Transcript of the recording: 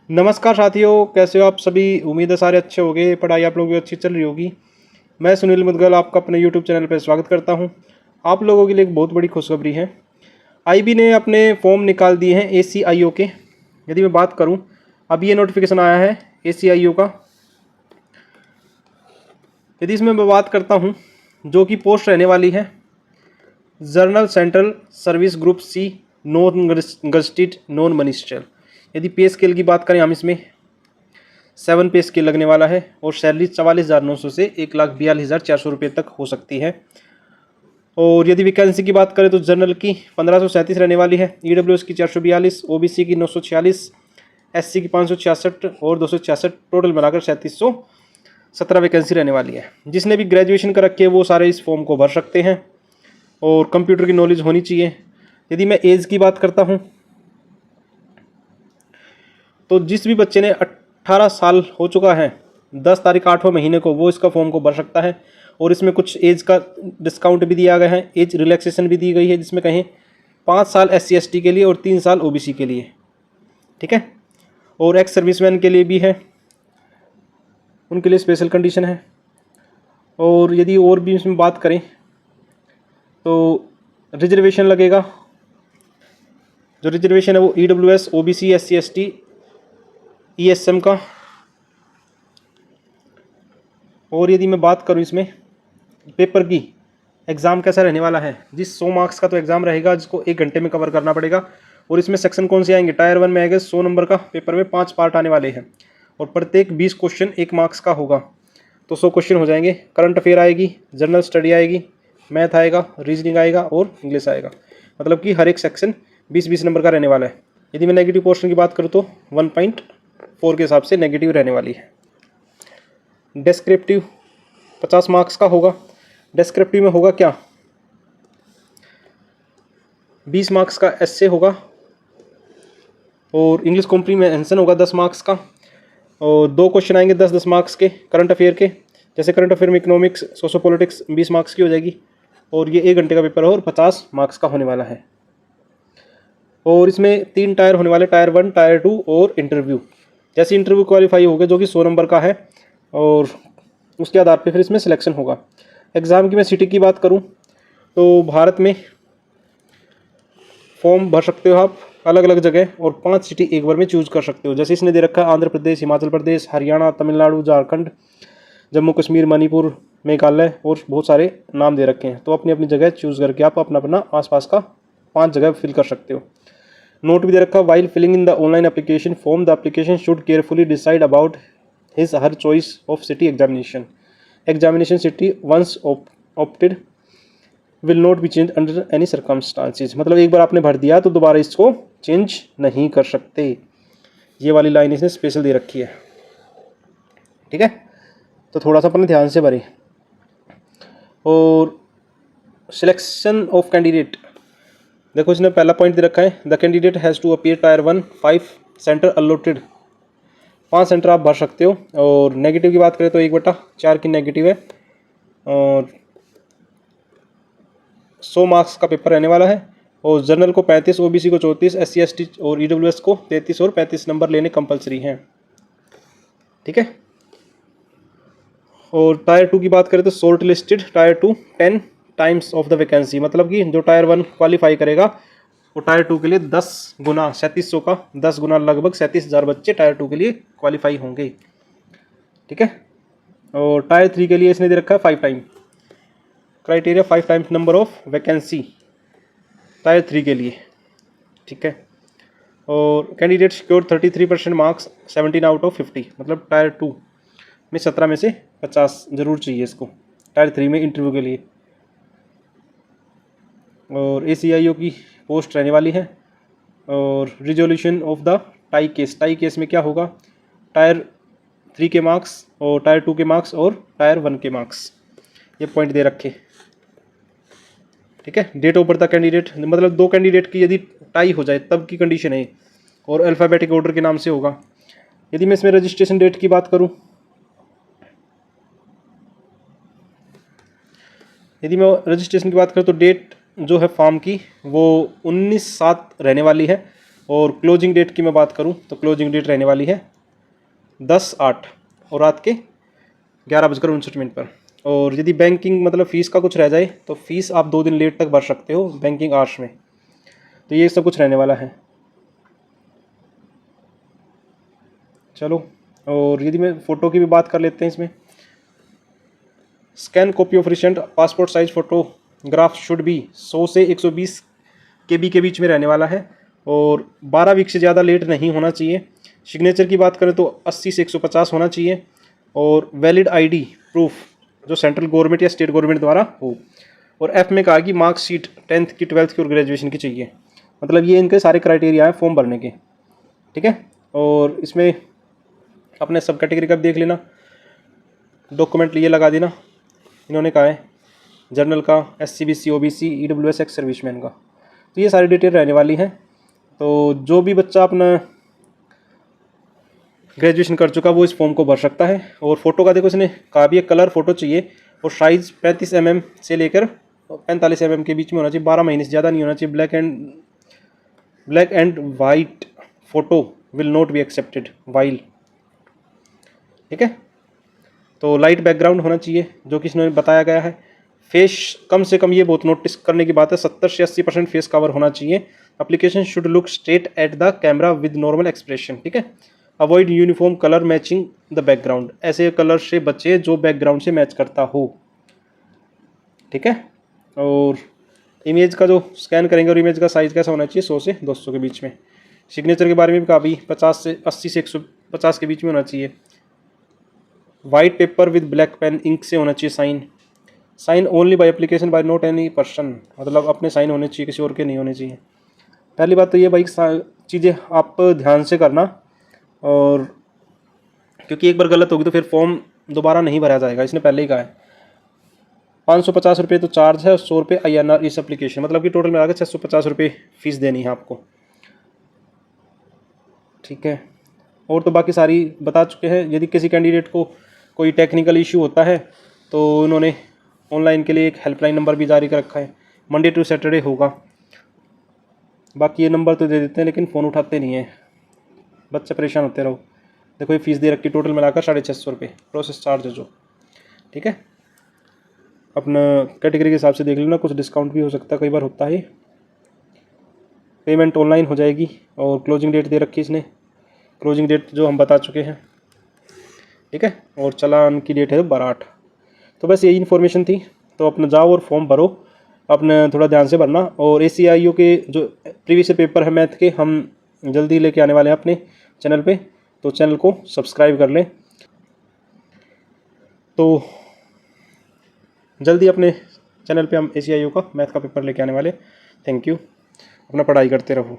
नमस्कार साथियों, कैसे हो आप सभी। उम्मीद है सारे अच्छे होंगे, पढ़ाई आप लोगों की अच्छी चल रही होगी। मैं सुनील मुदगल आपका अपने यूट्यूब चैनल पर स्वागत करता हूं। आप लोगों के लिए एक बहुत बड़ी खुशखबरी है। आईबी ने अपने फॉर्म निकाल दिए हैं ACIO के। यदि मैं बात करूं, अभी ये नोटिफिकेशन आया है ACIO का। यदि इसमें मैं बात करता हूँ, जो कि पोस्ट रहने वाली है general central service group C non gazetted non ministerial. यदि पे स्केल की बात करें हम, इसमें 7 पे स्केल लगने वाला है और सैलरी 44,900 से 1,42,400 रुपये तक हो सकती है। और यदि वैकेंसी की बात करें तो जनरल की 1537 रहने वाली है, EWS की 442, OBC की 946, SC की 566 और 266, टोटल बनाकर 3717 वैकेंसी रहने वाली है। जिसने भी ग्रेजुएशन कर रखी है वो सारे इस फॉर्म को भर सकते हैं और कंप्यूटर की नॉलेज होनी चाहिए। यदि मैं एज की बात करता हूँ तो जिस भी बच्चे ने 18 साल हो चुका है 10 तारीख 8वें महीने को, वो इसका फॉर्म को भर सकता है। और इसमें कुछ एज का डिस्काउंट भी दिया गया है, एज रिलैक्सेशन भी दी गई है, जिसमें कहें 5 साल SC ST के लिए और 3 साल OBC के लिए, ठीक है। और एक्स सर्विसमैन के लिए भी है, उनके लिए स्पेशल कंडीशन है। और यदि और भी इसमें बात करें तो रिजर्वेशन लगेगा। जो रिजर्वेशन है वो EWS, OBC, SC ST, ESM का। और यदि मैं बात करूं इसमें पेपर की, एग्ज़ाम कैसा रहने वाला है। जिस 100 मार्क्स का तो एग्ज़ाम रहेगा, जिसको 1 घंटे में कवर करना पड़ेगा। और इसमें सेक्शन कौन से आएंगे, टायर 1 में आएगा 100 नंबर का, पेपर में 5 पार्ट आने वाले हैं और प्रत्येक 20 क्वेश्चन 1 मार्क्स का होगा, तो 100 क्वेश्चन हो जाएंगे। करंट अफेयर आएगी, जनरल स्टडी आएगी, मैथ आएगा, रीजनिंग आएगा और इंग्लिश आएगा। मतलब कि हर एक सेक्शन 20-20 नंबर का रहने वाला है। यदि मैं नेगेटिव पोर्शन की बात करूँ तो 1.4 के हिसाब से नेगेटिव रहने वाली है। डिस्क्रिप्टिव 50 मार्क्स का होगा। डिस्क्रिप्टिव में होगा क्या, 20 मार्क्स का एस्से होगा और इंग्लिश कॉम्प्रीहेंशन होगा 10 मार्क्स का। और 2 क्वेश्चन आएंगे 10-10 मार्क्स के करंट अफेयर के। जैसे करंट अफेयर में इकोनॉमिक्स, सोशो पॉलिटिक्स 20 मार्क्स की हो जाएगी और ये 1 घंटे का पेपर है और 50 मार्क्स का होने वाला है। और इसमें 3 टायर होने वाले, टायर 1, टायर 2 और इंटरव्यू। जैसे इंटरव्यू क्वालिफाई हो गया जो कि 100 नंबर का है और उसके आधार पे फिर इसमें सिलेक्शन होगा। एग्ज़ाम की मैं सिटी की बात करूं तो भारत में फॉर्म भर सकते हो आप अलग अलग जगह और 5 सिटी एक बार में चूज़ कर सकते हो। जैसे इसने दे रखा है आंध्र प्रदेश, हिमाचल प्रदेश, हरियाणा, तमिलनाडु, झारखंड, जम्मू कश्मीर, मणिपुर, मेघालय और बहुत सारे नाम दे रखे हैं। तो अपनी अपनी जगह चूज़ करके आप अपना अपना आसपास का 5 जगह फिल कर सकते हो। नोट भी दे रखा है, while filling in the online application form the application should carefully decide about his her choice of city examination city once opted will not be change under any circumstances. मतलब एक बार आपने भर दिया तो दोबारा इसको चेंज नहीं कर सकते। ये वाली लाइन इसने स्पेशल दे रखी है, ठीक है। तो थोड़ा सा अपने ध्यान से भरें। और सिलेक्शन ऑफ कैंडिडेट, देखो इसने पहला पॉइंट दे रखा है, the candidate has to appear tier 1 5 centre allotted. 5 centre आप भर सकते हो। और नेगेटिव की बात करें तो 1/4 की नेगेटिव है और 100 मार्क्स का पेपर रहने वाला है। और जनरल को 35, OBC को 34, SC ST और EWS को 33 और 35 नंबर लेने कंपलसरी हैं, ठीक है। और टायर 2 की बात करें तो short listed tyre 2 10 times of the vacancy. मतलब कि जो टायर 1 क्वालिफाई करेगा वो टायर 2 के लिए 10 गुना 3700 का 10 गुना लगभग 37,000 बच्चे टायर 2 के लिए क्वालिफाई होंगे, ठीक है। और टायर 3 के लिए इसने दे रखा है 5 time criteria, 5 times number of vacancy tyre 3 के लिए, ठीक है। और candidate secure 33% marks 17 out of 50। मतलब टायर 2 में 17 में से 50 जरूर चाहिए इसको टायर 3 में इंटरव्यू के लिए। और ACIO की पोस्ट रहने वाली है। और resolution of the tie case में क्या होगा, टायर 3 के मार्क्स और टायर 2 के मार्क्स और टायर 1 के मार्क्स, ये पॉइंट दे रखे, ठीक है। Date of birth the candidate, मतलब 2 कैंडिडेट की यदि टाई हो जाए तब की कंडीशन है। और अल्फ़ाबेटिक ऑर्डर के नाम से होगा। यदि मैं इसमें रजिस्ट्रेशन डेट की बात करूं, यदि मैं रजिस्ट्रेशन की बात करूं तो डेट जो है फॉर्म की वो 19/7 रहने वाली है। और क्लोजिंग डेट की मैं बात करूं तो क्लोजिंग डेट रहने वाली है 10/8 और रात के 11:59 पर। और यदि बैंकिंग मतलब फ़ीस का कुछ रह जाए तो फ़ीस आप 2 दिन लेट तक भर सकते हो बैंकिंग आवर्स में। तो ये सब कुछ रहने वाला है। चलो, और यदि मैं फ़ोटो की भी बात कर लेते हैं इसमें, scan copy of recent passport size photograph should be 100 से 120 KB के बीच में रहने वाला है और 12 वीक से ज़्यादा लेट नहीं होना चाहिए। सिग्नेचर की बात करें तो 80 से 150 होना चाहिए और वैलिड ID प्रूफ जो सेंट्रल गवर्नमेंट या स्टेट गवर्नमेंट द्वारा हो। और F में कहा कि मार्कशीट 10th की 12th की और ग्रेजुएशन की चाहिए। मतलब ये इनके सारे क्राइटेरिया हैं फॉर्म भरने के, ठीक है। और इसमें अपने सब कैटेगरी का भी देख लेना, डॉक्यूमेंट लिए लगा देना। इन्होंने कहा है जनरल का, SC BC OBC EWS ex serviceman का। तो ये सारी डिटेल रहने वाली है। तो जो भी बच्चा अपना ग्रेजुएशन कर चुका वो इस फॉर्म को भर सकता है। और फोटो का देखो इसने कहा भी है कलर फ़ोटो चाहिए और साइज़ 35 mm से लेकर 45 mm के बीच में होना चाहिए, 12 महीने से ज़्यादा नहीं होना चाहिए। Black and white photo will not be accepted while, ठीक है। तो लाइट बैकग्राउंड होना चाहिए जो कि इसने बताया गया है। फेस कम से कम, ये बहुत नोटिस करने की बात है, 70 से 80% फेस कवर होना चाहिए। Application should look straight at the camera with normal expression, ठीक है। Avoid uniform colour matching the background, ऐसे कलर से बचे जो बैकग्राउंड से मैच करता हो, ठीक है। और इमेज का जो स्कैन करेंगे और इमेज का साइज़ कैसा होना चाहिए, 100 से 200 के बीच में। सिग्नेचर के बारे में भी काफ़ी 50 से 80 से 150 के बीच में होना चाहिए। White paper with black pen ink से होना चाहिए sign only by application by not any person, मतलब अपने साइन होने चाहिए, किसी और के नहीं होने चाहिए। पहली बात तो ये भाई चीज़ें आप ध्यान से करना, और क्योंकि एक बार गलत होगी तो फिर फॉर्म दोबारा नहीं भरा जाएगा, इसने पहले ही कहा है। 550 रुपये तो चार्ज है और 100 रुपये INR इस एप्लीकेशन, मतलब कि टोटल मिला के 650 रुपये फ़ीस देनी है आपको, ठीक है। और तो बाकी सारी बता चुके हैं। यदि किसी कैंडिडेट को कोई टेक्निकल इशू होता है तो उन्होंने ऑनलाइन के लिए एक हेल्पलाइन नंबर भी जारी कर रखा है, मंडे टू सैटरडे होगा। बाकी ये नंबर तो दे देते हैं लेकिन फ़ोन उठाते नहीं हैं, बच्चे परेशान होते रहो। देखो ये फ़ीस दे रखी, टोटल मिलाकर 650 रुपये प्रोसेस चार्ज है जो, ठीक है। अपना कैटेगरी के हिसाब से देख लेना, कुछ डिस्काउंट भी हो सकता है, कई बार होता है। पेमेंट ऑनलाइन हो जाएगी और क्लोजिंग डेट दे रखी इसने, क्लोजिंग डेट जो हम बता चुके हैं, ठीक है। और चालान की डेट है 12/8। तो बस यही इन्फॉर्मेशन थी। तो अपना जाओ और फॉर्म भरो, अपने थोड़ा ध्यान से भरना। और ACIO के जो प्रीवियस पेपर है मैथ के, हम जल्दी लेके आने वाले हैं अपने चैनल पे, तो चैनल को सब्सक्राइब कर लें। तो जल्दी अपने चैनल पे हम ACIO का मैथ का पेपर लेके आने वाले। थैंक यू, अपना पढ़ाई करते रहो।